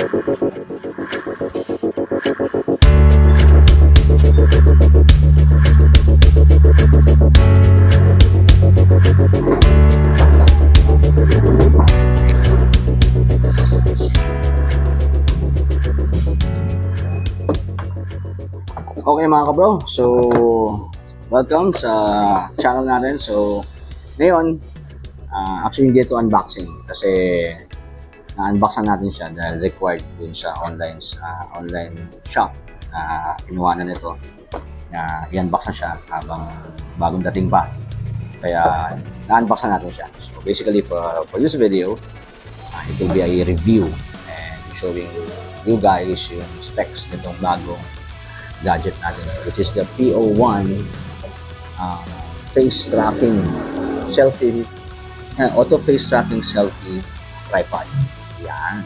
Okay mga kabro, so welcome sa channel natin. So ngayon, actually hindi ito unboxing kasi na-unboxan natin siya dahil required dun sa online shop na kinuha na nito na i-unbox na siya habang bagong dating pa, kaya na-unboxan natin siya. So basically for this video, it will be a review and showing you guys yung specs nitong bagong gadget natin, which is the PO1 face tracking selfie, auto face tracking selfie tripod. Yan.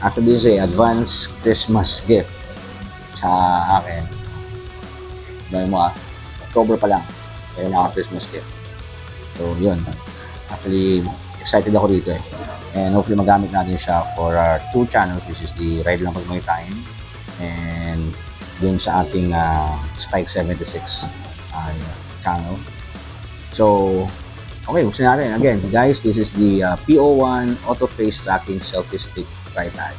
Actually, this is a advanced Christmas gift sa akin. Dahil mo October pa lang, kaya na Christmas gift. So yun. Actually, excited ako dito eh. And hopefully magamit natin siya for our 2 channels, which is the Ride Lang Pag May Time and dun sa ating Spike 76 channel. So, okay, buksan natin. Again, guys, this is the PO1 Auto Face Tracking Selfie Stick Tripod.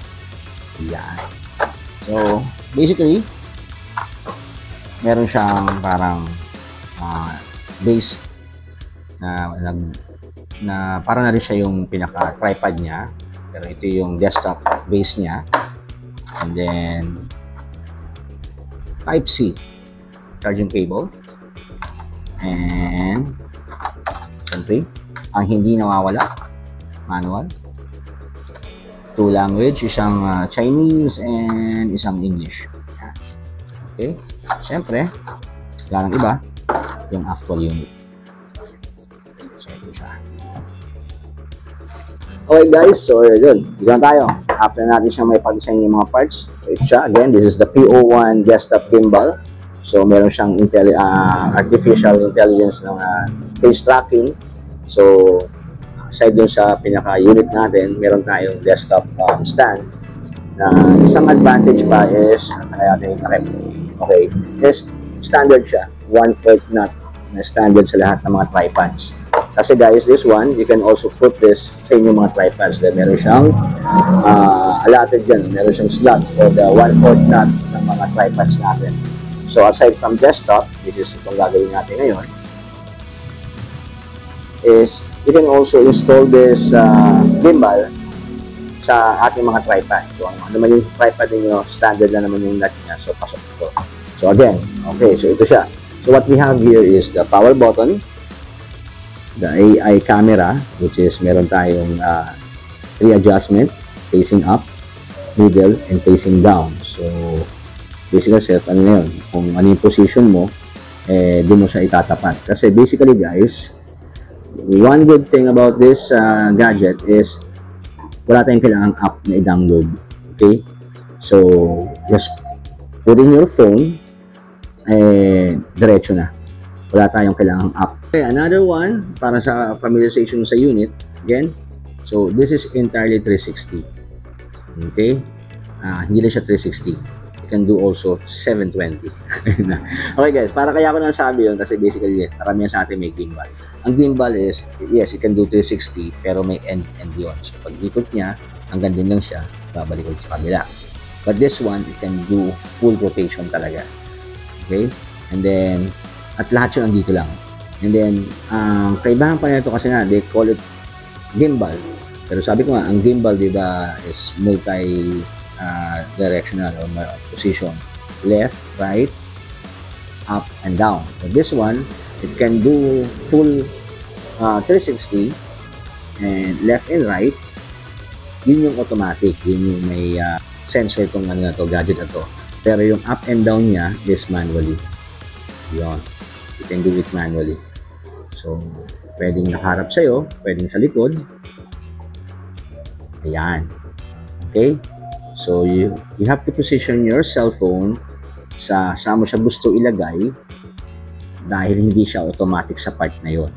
Yan. So, basically, meron siyang parang base na parang na rin siya yung pinaka-tripod niya. Pero ito yung desktop base niya. And then, Type-C charging cable, and siyempre ang hindi nawawala, manual, 2 language, isang Chinese and isang English. Okay, siyempre wala nang iba, yung actual unit. So ito siya. Okay guys, so yun, dito tayo. After natin siya may pag-design yung mga parts, so ito siya. Again, this is the PO1 desktop gimbal. So meron siyang artificial intelligence ng face tracking. So aside dun sa pinaka-unit natin, meron tayong desktop stand. Na isang advantage pa is, okay, is standard siya, 1/4 nut na standard sa lahat ng mga tripods. Kasi guys, this one, you can also put this sa inyong mga tripods. Then meron siyang allotted dyan. Meron siyang slot for the 1/4 nut ng mga tripods natin. So aside from desktop, which is itong gagawin natin ngayon, is you can also install this gimbal sa ating mga tripod. So ano naman yung tripod ninyo, standard na naman yung nut niya. So pasok ito. So again, okay, so ito siya. So what we have here is the power button, the AI camera, which is meron tayong 3 adjustment, facing up, middle, and facing down. So basically set ano na yun, kung ano yung position mo, doon mo siya itatapat. Kasi basically guys, one good thing about this gadget is wala tayong kailangang app na i-download. Okay, so just put in your phone, diretso na, wala tayong kailangang app. Okay, another one para sa familiarization sa unit. Again, so this is entirely 360. Okay, hindi lang siya 360. You can do also 720. Okay guys, para kaya ako nang sabi yun kasi basically karamihan sa atin may gimbal. Ang gimbal is, yes, you can do 360 pero may end yun. So pag ikot niya, hanggang din lang siya, babalik ulit sa kabila. But this one, you can do full rotation talaga. Okay, and then at lahat yun andito lang. And then, kaibahan pa nito kasi nga, they call it gimbal. Pero sabi ko nga, ang gimbal, di ba, is multi-directional or position. Left, right, up, and down. So this one, it can do full 360 and left and right. Yun yung automatic. Yun yung may sensor itong ano na to, gadget na to. Pero yung up and down niya is manually. Yun. You can do it manually. So, pwedeng nakaharap sa'yo, pwedeng sa likod. Ayan. Okay? So, you have to position your cell phone saan mo siya gusto ilagay dahil hindi siya automatic sa part na yon.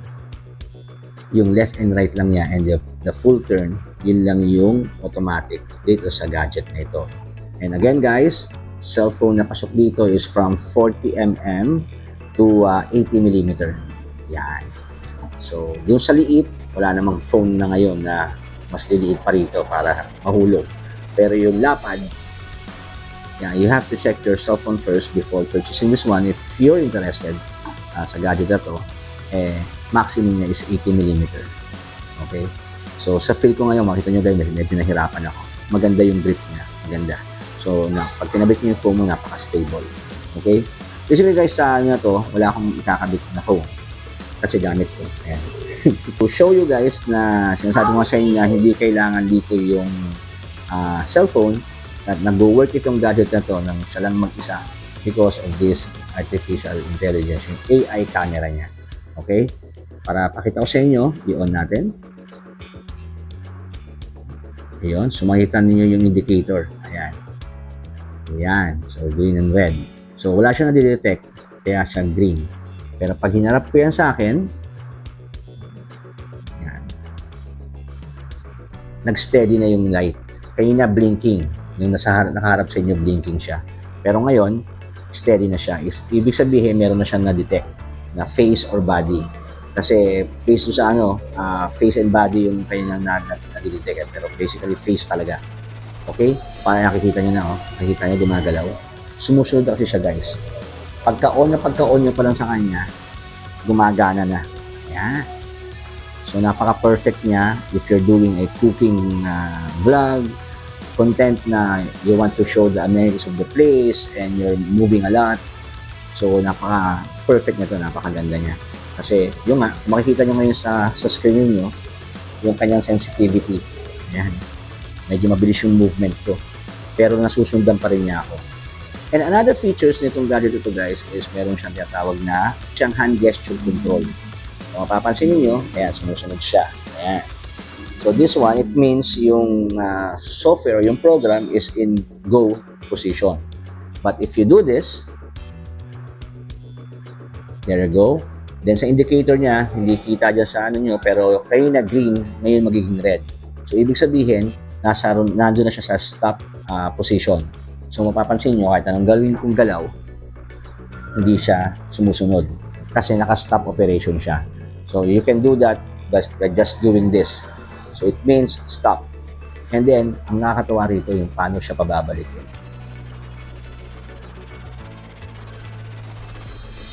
Yung left and right lang niya and the full turn Yun lang yung automatic dito sa gadget na ito. And again guys, cellphone na pasok dito is from 40mm to 80mm. Yan. So, yung sa liit, wala namang phone na ngayon na mas liliit pa rito para mahulog. Pero yung lapad, yeah, you have to check your cell phone first before purchasing this one. If you're interested sa gadget na to, maximum niya is 80mm. Okay? So, sa feel ko ngayon, makita nyo guys, medyo nahirapan ako. Maganda yung grip niya. Maganda. So, pag tinabit nyo yung phone mo, napaka-stable. Okay? Basically guys, sa ano na to, wala akong ikakabit na phone. Kasi gamit ko. Ayan. To show you guys na sinasabi ko sa inyo na hindi kailangan dito yung cellphone at nag-work itong gadget na to nang siya lang mag-isa because of this artificial intelligence, yung AI camera niya. Okay? Para pakita ko sa inyo, i-on natin. Ayun, so makita niyo yung indicator. Ayan. Ayan. So, green and red. So, wala siyang na-detect, kaya siya green. Pero pag hinarap ko yan sa akin, ayan, nag-steady na yung light. Kanina blinking. Yung nakaharap sa inyo, blinking siya. Pero ngayon, steady na siya. Ibig sabihin, meron na siyang na-detect na face or body. Kasi face to sa face and body yung kanyang na-detect. Pero basically, face talaga. Okay? Para nakikita nyo na, nakikita nyo gumagalaw. Sumusunod kasi siya, guys. Pagka-on nyo pa lang sa kanya, gumagana na. Ayan. So, napaka-perfect niya if you're doing a cooking vlog, content na you want to show the amenities of the place and you're moving a lot. So, napaka-perfect na ito, napakaganda niya. Kasi, yung makikita nyo ngayon sa screen niyo yung kanyang sensitivity. Ayan. Medyo mabilis yung movement ko. Pero nasusundan pa rin niya ako. And another features nitong gadget ito guys is meron siyang tinatawag na hand gesture control. So, mapapansin niyo, ayan, sumusunod siya. Ayan. So this one, it means yung software, yung program is in go position. But if you do this, there you go. Then sa indicator niya, hindi kita dyan sa ano nyo, pero kayo na green, ngayon magiging red. So ibig sabihin, nandun na siya sa stop position. So mapapansin nyo, kahit anong gawin kong galaw, hindi siya sumusunod. Kasi naka-stop operation siya. So you can do that by just doing this. So it means stop. And then, ang nakakatawa rito yung paano siya pababalik.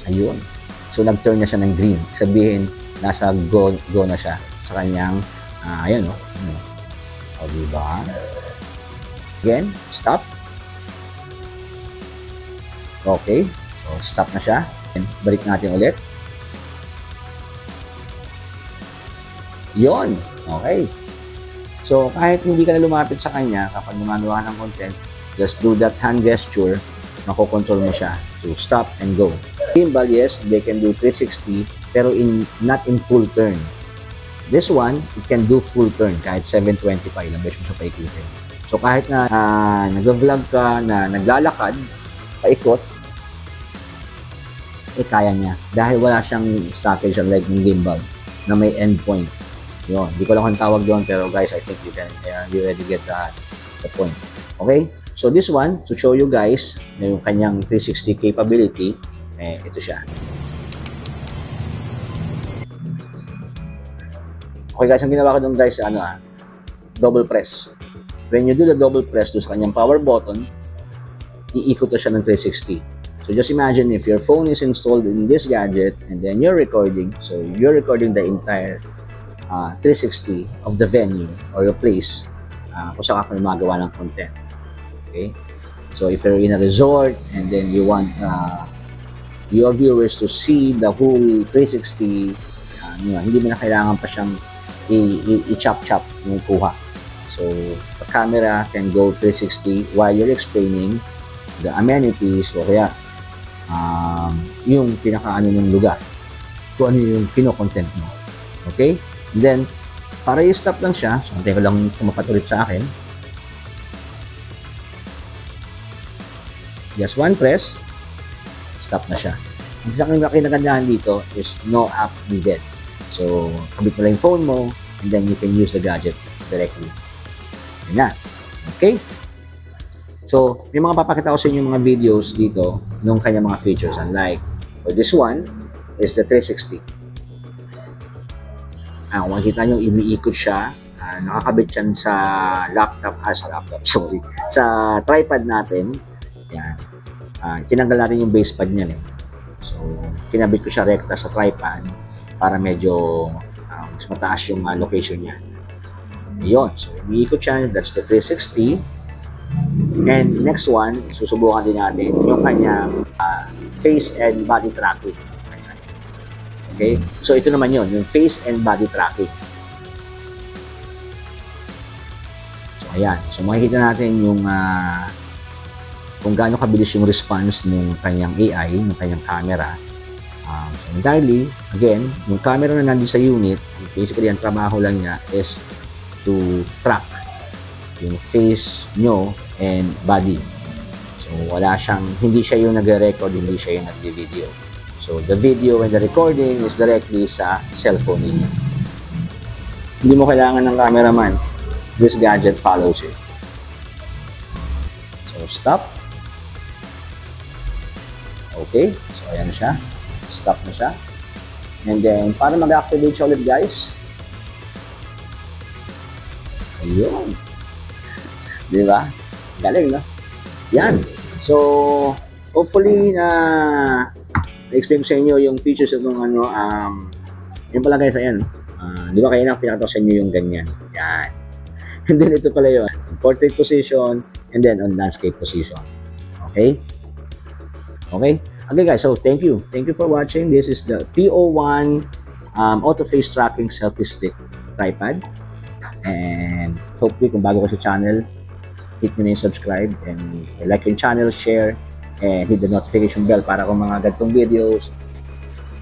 Ayun. So nag-turn na siya ng green. Sabihin, nasa go na siya sa kanyang, ayun o. O diba? Again, stop. Okay. So stop na siya. And balik natin ulit. Yon. Okay. So, kahit hindi ka na lumapit sa kanya, kapag gumagawa ng content, just do that hand gesture, makokontrol mo siya. So, stop and go. Gimbal, yes, they can do 360, pero not in full turn. This one, it can do full turn, kahit 720 pa, ilang beses mo siya paikutin. So, kahit na nag-vlog ka, na naglalakad, paikot, kaya niya. Dahil wala siyang stoppage like ng gimbal na may endpoint. Yun, hindi ko lang kung tawag doon, pero guys, I think you already get the point. Okay? So this one, to show you guys yung kanyang 360 capability, ito siya. Okay guys, ang ginawa ko doon guys, double press. When you do the double press doon sa kanyang power button, iikot na siya ng 360. So just imagine if your phone is installed in this gadget and then you're recording, so you're recording the entire 360 of the venue or your place kung saan ka magawa ng content. Okay? So if you're in a resort and then you want your viewers to see the whole 360, hindi mo na kailangan pa siyang i-chop-chop yung kuha. So the camera can go 360 while you're explaining the amenities o kaya yung pinaka-ano ng lugar, kung ano yung kino-content mo. Okay? And then, para i-stop lang siya, so antay ko lang tumapat ulit sa akin. Just one press, stop na siya. Ang isang kinagandahan dito is no app needed. So, kabit mo lang yung phone mo, and then you can use the gadget directly. Yan na. Okay? So, may mga papakita ko sa inyo mga videos dito ng kanyang mga features. Unlike, for this one is the 360. Kung makikita nyo, umiikot siya. Nakakabit yan sa sa tripod natin. Yan. Tinanggal natin yung base pad niyan eh. So, kinabit ko siya rekta sa tripod para medyo mas mataas yung location niya. Yun. So, umiikot siya. That's the 360. And next one, susubukan din natin yung kanyang face and body tracking. Okay? So, ito naman yun, yung face and body tracking. So, ayan. So, makikita natin yung kung gaano kabilis yung response ng kanyang AI, ng kanyang camera. So, entirely, again, yung camera na nandun sa unit, basically, ang trabaho lang niya is to track yung face nyo and body. So, hindi siya yung nagre-record, hindi siya yung nagvi-video. So, the video and the recording is directly sa cellphone ninyo. Hindi mo kailangan ng cameraman. This gadget follows it. So, stop. Okay. So, ayan siya. Stop na siya. And then, para mag-activate siya ulit, guys. Ayun. Diba? Galing, no? Yan. So, hopefully na-explain sa inyo yung features itong yun pala guys, ayan. Di ba kaya na pinakita sa inyo yung ganyan? Yan. And then ito pala yun. Portrait position and then on landscape position. Okay? Okay? Okay guys, so thank you. Thank you for watching. This is the PO1 auto face tracking selfie stick tripod. And hopefully kung bago ko sa channel, hit nyo na yung subscribe and like yung channel, share, and hit the notification bell para kung mga ganitong videos.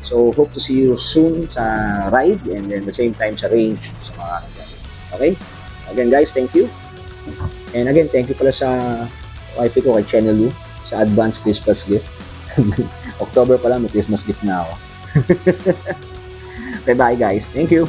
So, hope to see you soon sa ride and then the same time sa range sa mga okay? Again guys, thank you. And again, thank you pala sa wife ko kay Channel Lu sa advance Christmas gift. October pa lang, may Christmas gift na ako. Okay, bye guys. Thank you.